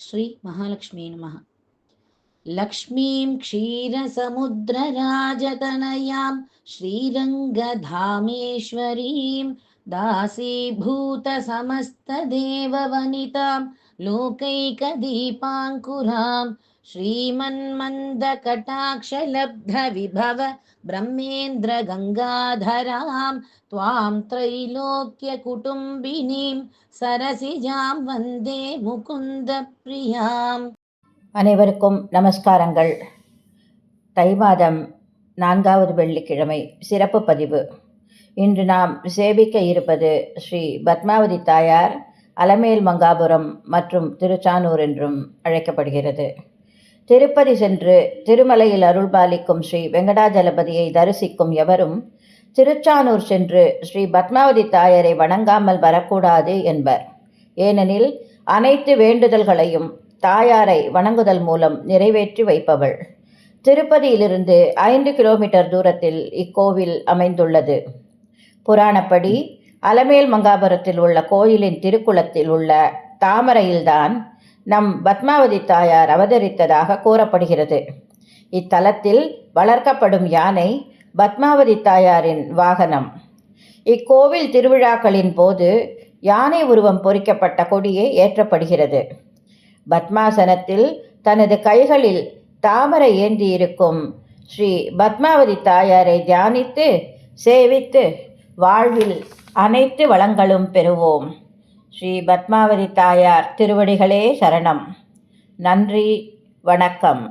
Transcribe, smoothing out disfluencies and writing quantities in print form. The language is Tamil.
ஸ்ரீ மகாலட்சுமி நமः. லக்ஷ்மீம் க்ஷீரசமுத்திரராஜதனயாம் ஸ்ரீரங்கதாமேஸ்வரீம் தாசீபூதசமஸ்ததேவவனிதாம் லோகைகதீபாங்குராம் ஸ்ரீமன்மந்தகடாக்ஷலப்தவிபவ பிரம்மேந்திரகங்காதராம் த்வாம் த்ரைலோக்யகுடும்பினீம் சரசிஜாம் வந்தே முகுந்த பிரியாம். அனைவருக்கும் நமஸ்காரங்கள். தை மாதம் 4வது வெள்ளிக்கிழமை சிறப்பு பதிவு. இன்று நாம் சேவிக்க இருப்பது ஸ்ரீ பத்மாவதி தாயார், அலமேல் மங்காபுரம் மற்றும் திருச்சானூர் என்றும் அழைக்கப்படுகிறது. திருப்பதி சென்று திருமலையில் அருள்பாலிக்கும் ஸ்ரீ வெங்கடாஜலபதியை தரிசிக்கும் எவரும் திருச்சானூர் சென்று ஸ்ரீ பத்மாவதி தாயாரை வணங்காமல் வரக்கூடாது என்பர். ஏனெனில் அனைத்து வேண்டுதல்களையும் தாயாரை வணங்குதல் மூலம் நிறைவேற்றி வைப்பவள். திருப்பதியிலிருந்து 5 கிலோமீட்டர் தூரத்தில் இக்கோவில் அமைந்துள்ளது. புராணப்படி அலமேல் மங்காபுரத்தில் உள்ள கோயிலின் திருக்குளத்தில் உள்ள தாமரையில்தான் நம் பத்மாவதி தாயார் அவதரித்ததாக கூறப்படுகிறது. இத்தலத்தில் வளர்க்கப்படும் யானை பத்மாவதி தாயாரின் வாகனம். இக்கோவில் திருவிழாக்களின் போது யானை உருவம் பொறிக்கப்பட்ட கொடியே ஏற்றப்படுகிறது. பத்மாசனத்தில் தனது கைகளில் தாமரை ஏந்தி இருக்கும் ஸ்ரீ பத்மாவதி தாயாரை தியானித்து சேவித்து வாழ்வில் அனைத்து வளங்களும் பெறுவோம். ஸ்ரீ பத்மாவதி தாயார் திருவடிகளே சரணம். நன்றி, வணக்கம்.